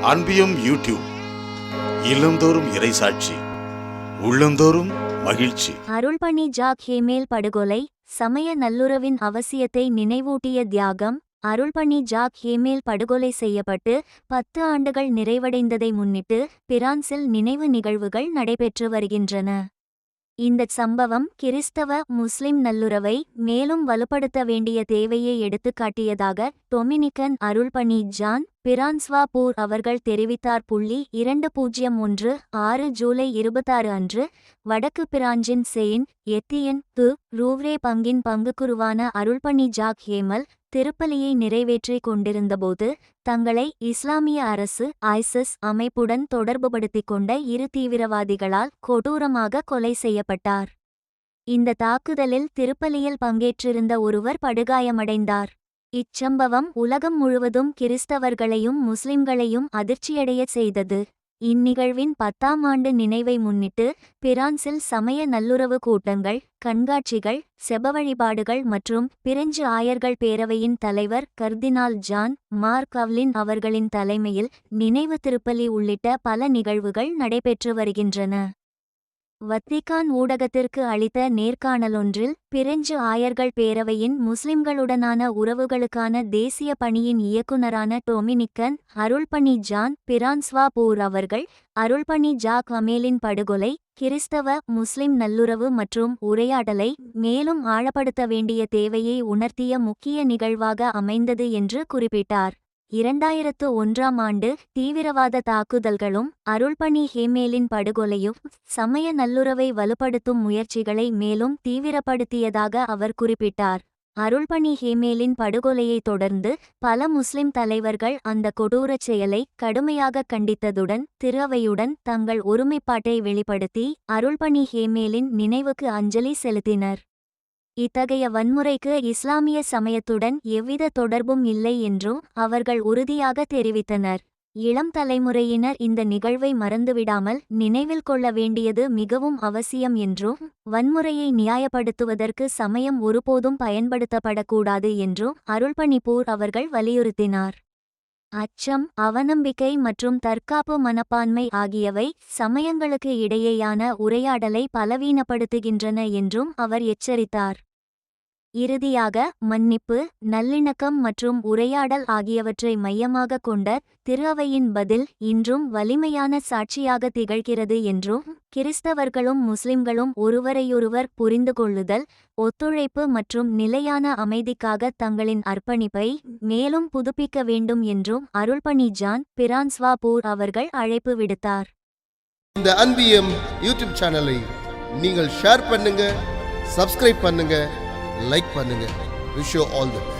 அன்பியும் YouTube இல்லந்தோறும் இறைசாட்சி உள்ளந்தோறும் மகிழ்ச்சி. அருள்பணி ஜாக் ஹேமேல் படுகொலை சமய நல்லுறவின் அவசியத்தை நினைவூட்டிய தியாகம். அருள்பணி ஜாக் ஹேமேல் படுகொலை செய்யப்பட்டு 10 ஆண்டுகள் நிறைவடைந்ததை முன்னிட்டு பிரான்சில் நினைவு நிகழ்வுகள் நடைபெற்று வருகின்றன. இந்த சம்பவம் கிறிஸ்தவ முஸ்லிம் நல்லுறவை மேலும் வலுப்படுத்த வேண்டிய தேவையை எடுத்துக்காட்டியதாக டொமினிக்கன் அருள்பணி ஜான் பிரான்ஸ்வா பூர் அவர்கள் தெரிவித்தார். 2016 ஜூலை 26 அன்று வடக்கு பிரான்சின் செயின் எத்தியன் து ரூவ்ரே பங்கின் பங்குக்குருவான அருள்பணி ஜாக் ஹேமல் திருப்பலியை நிறைவேற்றிக் கொண்டிருந்தபோது தங்களை இஸ்லாமிய அரசு ஐசிஸ் அமைப்புடன் தொடர்புபடுத்திக் கொண்ட 2 தீவிரவாதிகளால் கொடூரமாக கொலை செய்யப்பட்டார். இந்த தாக்குதலில் திருப்பலியில் பங்கேற்றிருந்த ஒருவர் படுகாயமடைந்தார். இச்சம்பவம் உலகம் முழுவதும் கிறிஸ்தவர்களையும் முஸ்லிம்களையும் அதிர்ச்சியடைய செய்தது. இந்நிகழ்வின் 10ஆம் ஆண்டு நினைவை முன்னிட்டு பிரான்சில் சமய நல்லுறவு கூட்டங்கள், கண்காட்சிகள், செப வழிபாடுகள் மற்றும் பிரெஞ்சு ஆயர்கள் பேரவையின் தலைவர் கர்தினால் ஜான் மார்க் கவ்லின் அவர்களின் தலைமையில் நினைவு திருப்பலி உள்ளிட்ட பல நிகழ்வுகள் நடைபெற்று வருகின்றன. வத்திக்கான் ஊடகத்திற்கு அளித்த நேர்காணலொன்றில் பிரெஞ்சு ஆயர்கள் பேரவையின் முஸ்லிம்களுடனான உறவுகளுக்கான தேசிய பணியின் இயக்குநரான டொமினிக்கன் அருள்பணி ஜான் பிரான்ஸ்வா பூர் அவர்கள் அருள்பணி ஜாக் ஹேமேலின் படுகொலை கிறிஸ்தவ முஸ்லிம் நல்லுறவு மற்றும் உரையாடலை மேலும் ஆழப்படுத்த வேண்டிய தேவையை உணர்த்திய முக்கிய நிகழ்வாக அமைந்தது என்று குறிப்பிட்டார். 2001ஆம் ஆண்டு தீவிரவாத தாக்குதல்களும் அருள்பணி ஹேமேலின் படுகொலையும் சமய நல்லுறவை வலுப்படுத்தும் முயற்சிகளை மேலும் தீவிரப்படுத்தியதாக அவர் குறிப்பிட்டார். அருள்பணி ஹேமேலின் படுகொலையை தொடர்ந்து பல முஸ்லிம் தலைவர்கள் அந்த கொடூரச் செயலை கடுமையாக கண்டித்ததுடன் திரு அவையுடன் தங்கள் ஒருமைப்பாட்டை வெளிப்படுத்தி அருள்பணி ஹேமேலின் நினைவுக்கு அஞ்சலி செலுத்தினர். இத்தகைய வன்முறைக்கு இஸ்லாமிய சமயத்துடன் எவ்வித தொடர்பும் இல்லை என்றும் அவர்கள் உறுதியாக தெரிவித்தனர். இளம் தலைமுறையினர் இந்த நிகழ்வை மறந்துவிடாமல் நினைவில் கொள்ள வேண்டியது மிகவும் அவசியம் என்றும் வன்முறையை நியாயப்படுத்துவதற்கு சமயம் ஒருபோதும் பயன்படுத்தப்படக்கூடாது என்றும் அருள்பணி பூர் அவர்கள் வலியுறுத்தினார். அச்சம், அவநம்பிக்கை மற்றும் தற்காப்பு மனப்பான்மை ஆகியவை சமயங்களுக்கு இடையேயான உரையாடலை பலவீனப்படுத்துகின்றன என்றும் அவர் எச்சரித்தார். இறுதியாக மன்னிப்பு, நல்லிணக்கம் மற்றும் உரையாடல் ஆகியவற்றை மையமாக கொண்ட திரு அவையின் பதில் இன்றும் வலிமையான சாட்சியாக திகழ்கிறது என்றும் கிறிஸ்தவர்களும் முஸ்லிம்களும் ஒருவரையொருவர் புரிந்து கொள்ளுதல், ஒத்துழைப்பு மற்றும் நிலையான அமைதிக்காக தங்களின் அர்ப்பணிப்பை மேலும் புதுப்பிக்க வேண்டும் என்றும் அருள்பணி ஜான் பிரான்ஸ்வா பூர் அவர்கள் அழைப்பு விடுத்தார். இந்த அன்பியம் யூடியூப் சேனலை நீங்கள் ஷேர் பண்ணுங்க, சப்ஸ்கிரைப் பண்ணுங்க, லைக் பண்ணுங்க. Wish you all the best.